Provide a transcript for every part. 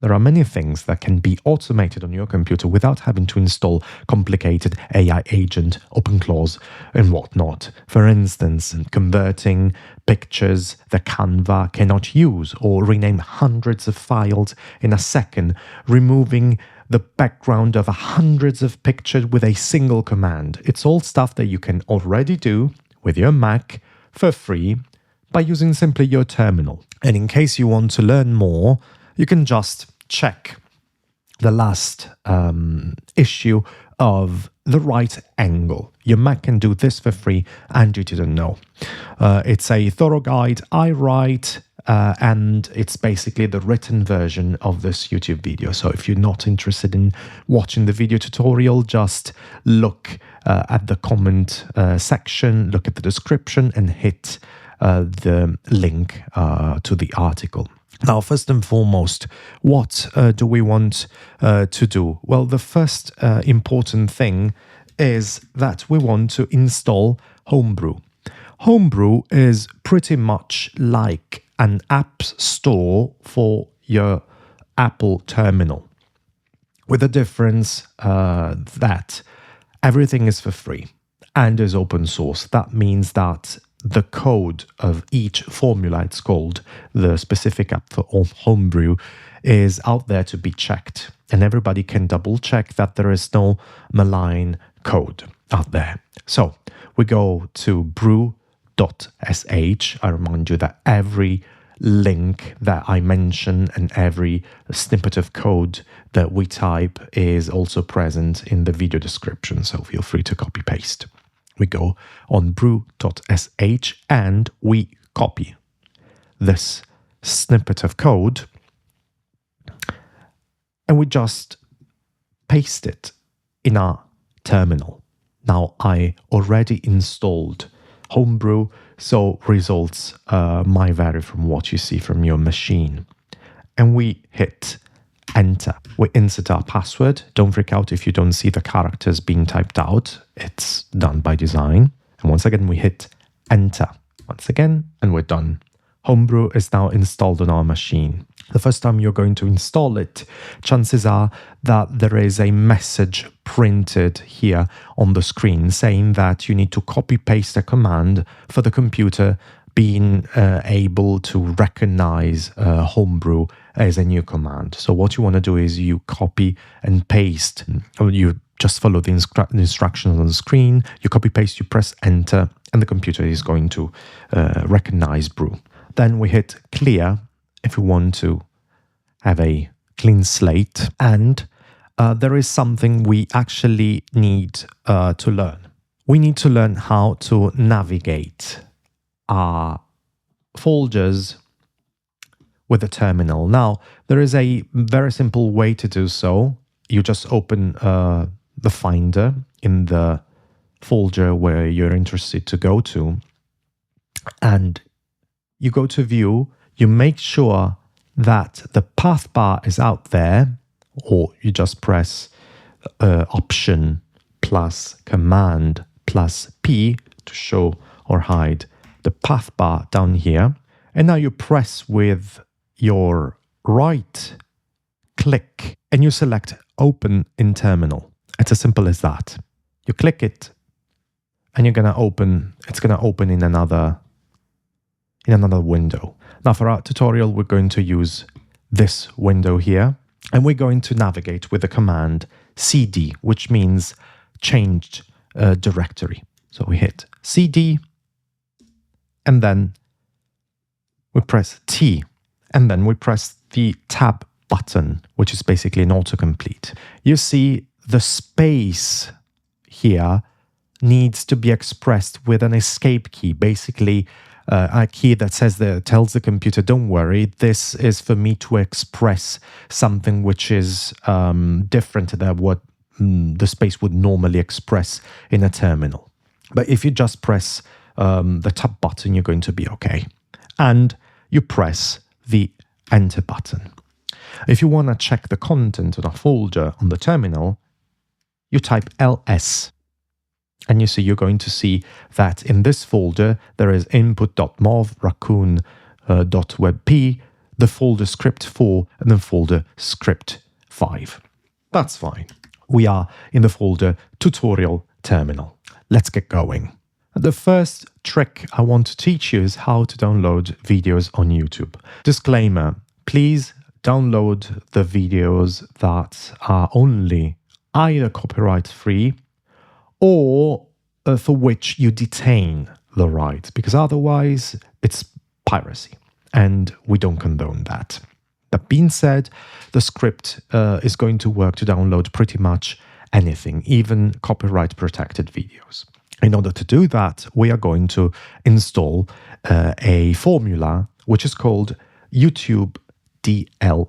There are many things that can be automated on your computer without having to install complicated AI agent, OpenClaw, and whatnot. For instance, converting pictures that Canva cannot use, or rename hundreds of files in a second, removing the background of hundreds of pictures with a single command. It's all stuff that you can already do with your Mac for free by using simply your terminal. And in case you want to learn more, you can just check the last issue of The Right Angle. Your Mac can do this for free, and you didn't know. It's a thorough guide I write, and it's basically the written version of this YouTube video. So if you're not interested in watching the video tutorial, just look at the comment section, look at the description, and hit the link to the article. Now, first and foremost, what do we want to do? Well, the first important thing is that we want to install Homebrew. Homebrew is pretty much like an app store for your Apple terminal, with the difference that everything is for free and is open source. That means that the code of each formula, it's called the specific app for Homebrew, is out there to be checked. And everybody can double check that there is no malign code out there. So we go to brew.sh. I remind you that every link that I mention and every snippet of code that we type is also present in the video description. So feel free to copy paste. We go on brew.sh and we copy this snippet of code and we just paste it in our terminal. Now, I already installed Homebrew, so results might vary from what you see from your machine. And we hit enter. We insert our password. Don't freak out if you don't see the characters being typed out. It's done by design. And once again, we hit enter. Once again, and we're done. Homebrew is now installed on our machine. The first time you're going to install it, chances are that there is a message printed here on the screen saying that you need to copy-paste a command for the computer being able to recognize Homebrew as a new command. So what you want to do is you copy and paste. You just follow the instructions on the screen. You copy paste, you press enter, and the computer is going to recognize Brew. Then we hit clear if we want to have a clean slate. And there is something we actually need to learn. We need to learn how to navigate our folders with the terminal. Now, there is a very simple way to do so. You just open the Finder in the folder where you're interested to go to, and you go to View. You make sure that the path bar is out there, or you just press Option plus Command plus P to show or hide the path bar down here. And now you press with your right click and you select Open in Terminal. It's as simple as that. You click it and it's gonna open in another window. Now for our tutorial, we're going to use this window here, and we're going to navigate with the command cd, which means changed directory. So we hit cd, and then we press T, and then we press the tab button, which is basically an autocomplete. You see the space here needs to be expressed with an escape key, basically a key that tells the computer, don't worry, this is for me to express something which is different than what the space would normally express in a terminal. But if you just press the tab button, you're going to be okay. And you press the enter button. If you want to check the content of a folder on the terminal, you type ls. And you see, you're going to see that in this folder, there is input.mov, raccoon.webp, the folder script 4 and the folder script 5. That's fine. We are in the folder tutorial terminal. Let's get going. The first trick I want to teach you is how to download videos on YouTube. Disclaimer, please download the videos that are only either copyright free or for which you detain the rights, because otherwise it's piracy and we don't condone that. That being said, the script is going to work to download pretty much anything, even copyright protected videos. In order to do that, we are going to install a formula which is called yt-dlp.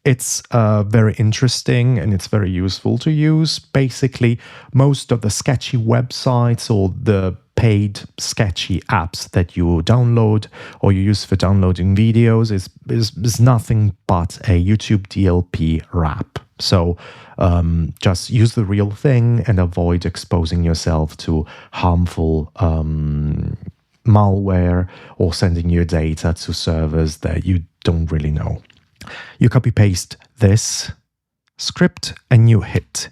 It's very interesting and it's very useful to use. Basically, most of the sketchy websites or the paid sketchy apps that you download or you use for downloading videos is nothing but a yt-dlp wrap. So just use the real thing and avoid exposing yourself to harmful malware or sending your data to servers that you don't really know. You copy paste this script and you hit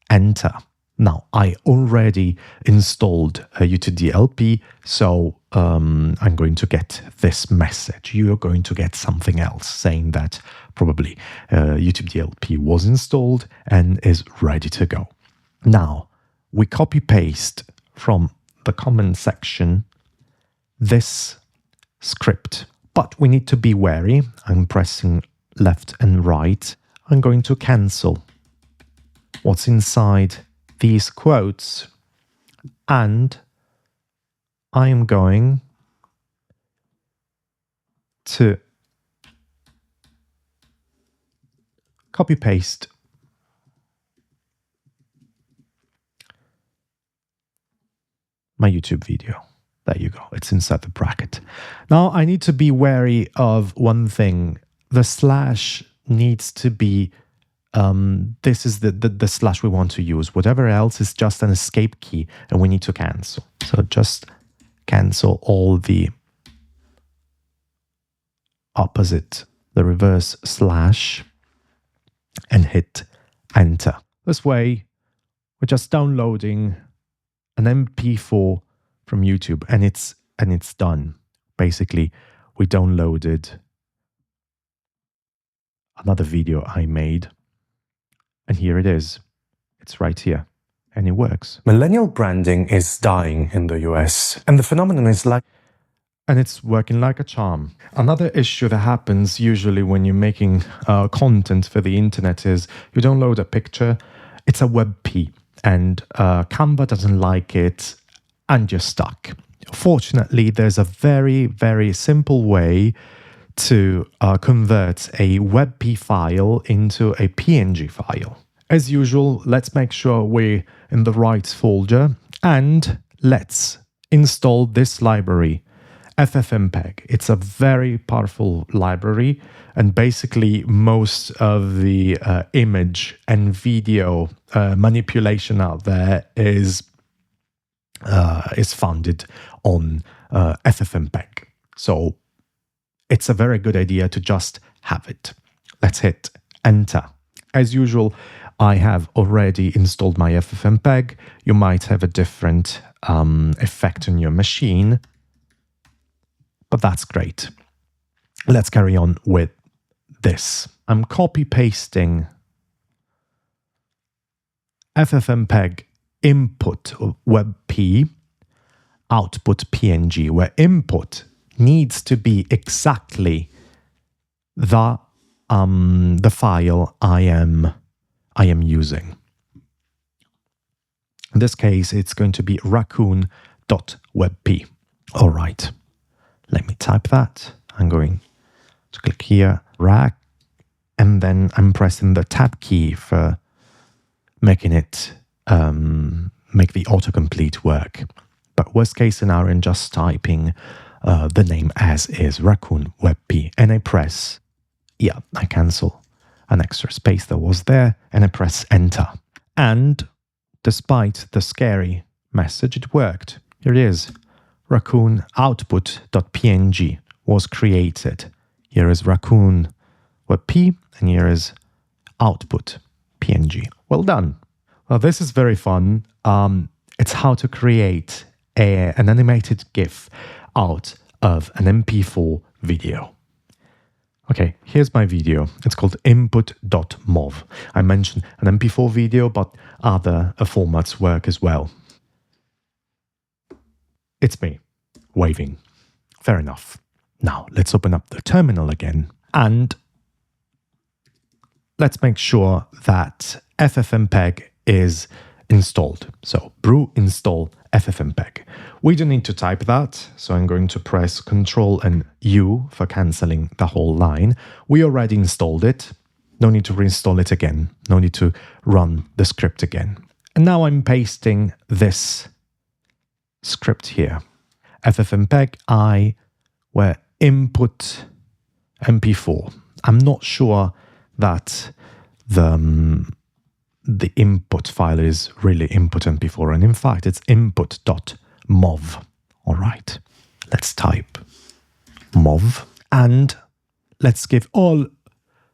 enter. Now, I already installed a yt-dlp, so I'm going to get this message. You're going to get something else saying that probably yt-dlp was installed and is ready to go. Now, we copy paste from the comment section this script, but we need to be wary. I'm pressing left and right. I'm going to cancel what's inside these quotes, and I am going to copy paste my YouTube video. There you go. It's inside the bracket. Now I need to be wary of one thing. The slash needs to be this is the slash we want to use. Whatever else is just an escape key and we need to cancel. So just cancel all the opposite, the reverse slash, and hit enter. This way, we're just downloading an MP4 from YouTube and it's done. Basically, we downloaded another video I made. And here it is. It's right here. And it works. Millennial branding is dying in the US. And the phenomenon is and it's working like a charm. Another issue that happens usually when you're making content for the internet is you download a picture, it's a WebP, and Canva doesn't like it, and you're stuck. Fortunately, there's a very, very simple way to convert a WebP file into a PNG file. As usual, let's make sure we're in the right folder and let's install this library, ffmpeg. It's a very powerful library, and basically most of the image and video manipulation out there is founded on ffmpeg. So it's a very good idea to just have it. Let's hit enter. As usual, I have already installed my ffmpeg. You might have a different effect on your machine, but that's great. Let's carry on with this. I'm copy pasting ffmpeg input WebP, output PNG, where input needs to be exactly the file I am using. In this case, it's going to be raccoon.webp. All right, let me type that. I'm going to click here, rack, and then I'm pressing the tab key for making it make the autocomplete work. But worst case scenario, I'm just typing the name as is, raccoon webp, and I press, I cancel an extra space that was there, and I press enter. And despite the scary message, it worked. Here it is. Raccoon output.png was created. Here is raccoon with P, and here is output PNG. Well done. Well, this is very fun. It's how to create an animated GIF out of an MP4 video. Okay, here's my video. It's called input.mov. I mentioned an MP4 video, but other formats work as well. It's me, waving. Fair enough. Now, let's open up the terminal again, and let's make sure that ffmpeg is installed. So, brew install ffmpeg. We don't need to type that, so I'm going to press Ctrl and U for cancelling the whole line. We already installed it. No need to reinstall it again. No need to run the script again. And now I'm pasting this script here. ffmpeg I where input mp4. I'm not sure that the input file is really input mp4, and in fact it's input.mov. All right, let's type mov and let's give all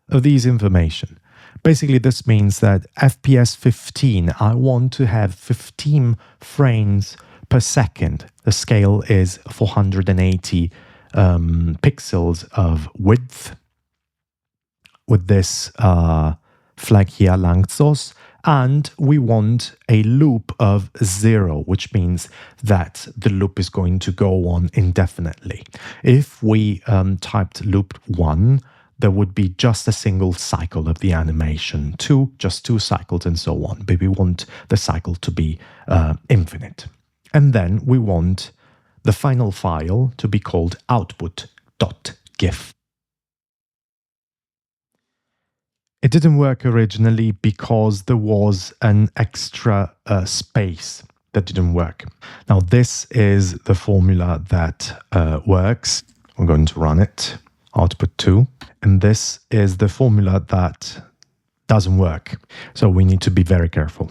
of these information. Basically, this means that FPS 15, I want to have 15 frames per second. The scale is 480 pixels of width with this flag here, Langsos, and we want a loop of 0, which means that the loop is going to go on indefinitely. If we typed loop 1, there would be just a single cycle of the animation, 2, just 2 cycles, and so on. But we want the cycle to be infinite. And then we want the final file to be called output.gif. It didn't work originally because there was an extra space that didn't work. Now this is the formula that works. We're going to run it, output 2. And this is the formula that doesn't work. So we need to be very careful.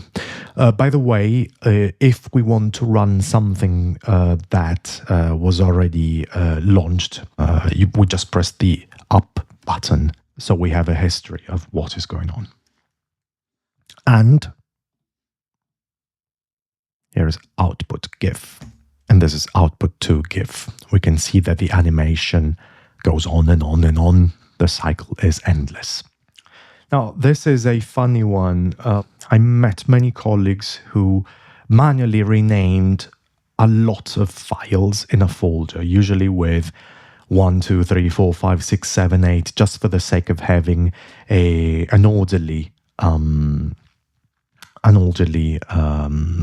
By the way, if we want to run something that was already launched, we just press the up button. So we have a history of what is going on. And here is output GIF. And this is output to GIF. We can see that the animation goes on and on and on. The cycle is endless. Now, this is a funny one. I met many colleagues who manually renamed a lot of files in a folder, usually with 1, 2, 3, 4, 5, 6, 7, 8, just for the sake of having an orderly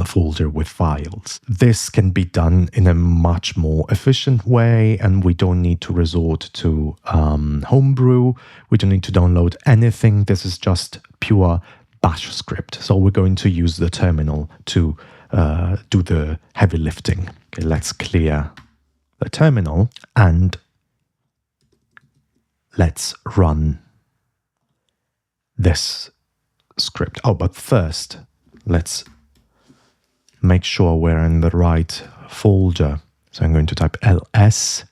folder with files. This can be done in a much more efficient way, and we don't need to resort to Homebrew. We don't need to download anything. This is just pure bash script. So we're going to use the terminal to do the heavy lifting. Okay, let's clear the terminal and let's run this script. Oh, but first, let's make sure we're in the right folder. So I'm going to type ls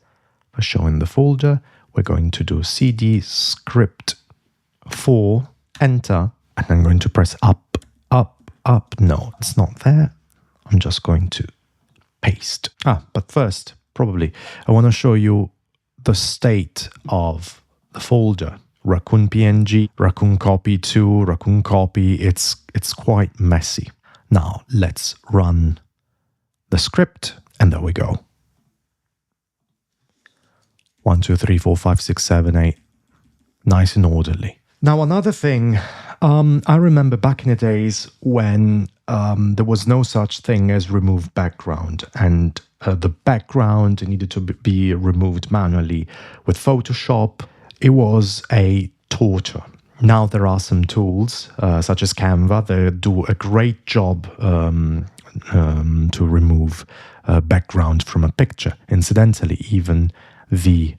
for showing the folder. We're going to do cd script 4, enter, and I'm going to press up, up, up. No, it's not there. I'm just going to paste. But first, probably, I want to show you the state of the folder. Raccoon PNG, raccoon copy 2, raccoon copy. It's quite messy. Now let's run the script, and there we go. 1, 2, 3, 4, 5, 6, 7, 8. Nice and orderly. Now another thing, I remember back in the days when there was no such thing as remove background, and the background needed to be removed manually with Photoshop. It was a torture. Now there are some tools, such as Canva, that do a great job to remove background from a picture. Incidentally, even the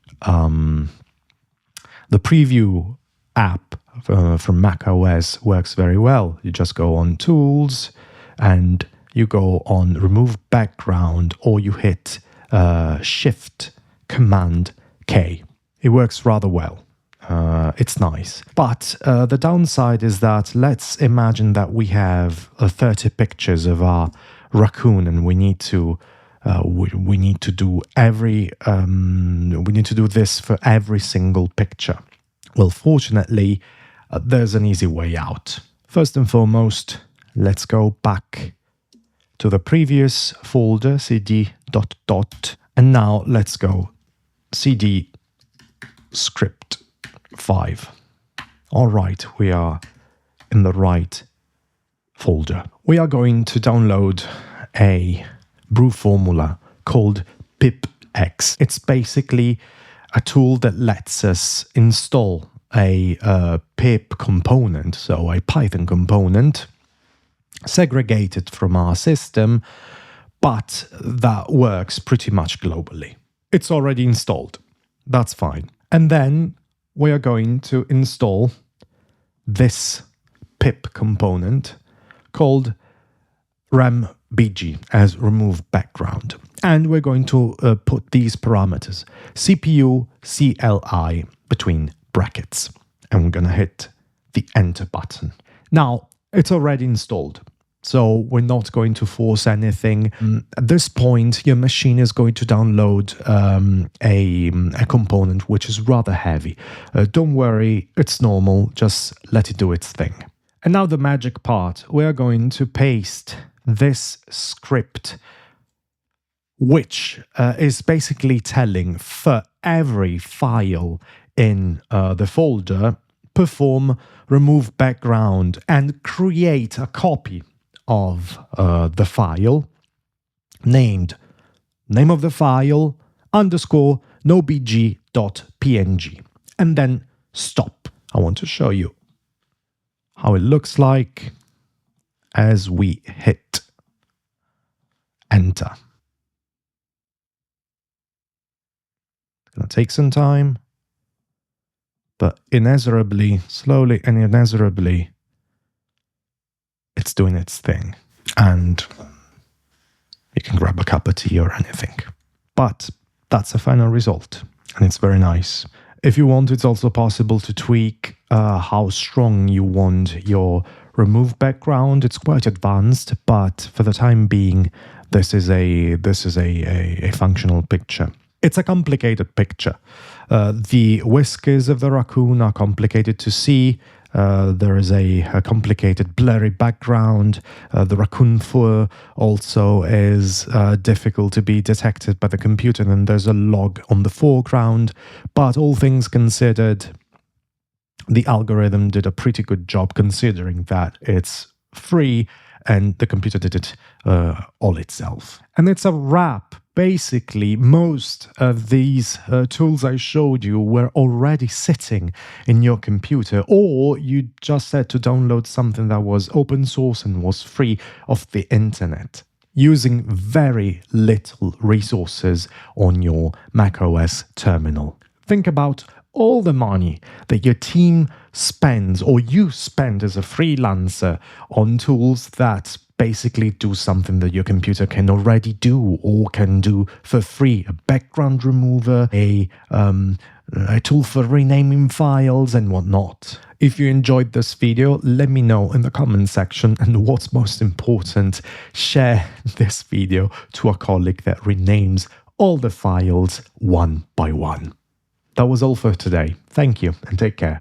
preview app from macOS works very well. You just go on Tools and you go on Remove Background, or you hit Shift Command K. It works rather well. It's nice. But the downside is that let's imagine that we have 30 pictures of our raccoon, and we need to do this for every single picture. Well, fortunately, there's an easy way out. First and foremost, let's go back to the previous folder, cd ... and now let's go cd script 5. All right, we are in the right folder. We are going to download a brew formula called pics. It's basically a tool that lets us install a pip component, so a Python component, segregated from our system, but that works pretty much globally. It's already installed. That's fine. And then we are going to install this pip component called rembg as remove background. And we're going to put these parameters, CPU, CLI, between brackets. And we're going to hit the enter button. Now, it's already installed, so we're not going to force anything. At this point, your machine is going to download a component which is rather heavy. Don't worry, it's normal, just let it do its thing. And now the magic part. We're going to paste this script, which is basically telling for every file in the folder, perform remove background and create a copy of the file named name of the file underscore nobg.png, and then stop. I want to show you how it looks like as we hit enter. It's going to take some time, but inexorably, slowly and inexorably, it's doing its thing. And you can grab a cup of tea or anything. But that's the final result, and it's very nice. If you want, it's also possible to tweak how strong you want your remove background. It's quite advanced, but for the time being, this is a functional picture. It's a complicated picture. The whiskers of the raccoon are complicated to see. There is a complicated blurry background. The raccoon fur also is difficult to be detected by the computer, and there's a log on the foreground. But all things considered, the algorithm did a pretty good job, considering that it's free and the computer did it all itself. And it's a wrap. Basically, most of these tools I showed you were already sitting in your computer, or you just had to download something that was open source and was free off the internet, using very little resources on your macOS terminal. Think about all the money that your team spends, or you spend as a freelancer, on tools that basically do something that your computer can already do or can do for free. A background remover, a tool for renaming files and whatnot. If you enjoyed this video, let me know in the comment section, and what's most important, share this video to a colleague that renames all the files one by one. That was all for today. Thank you and take care.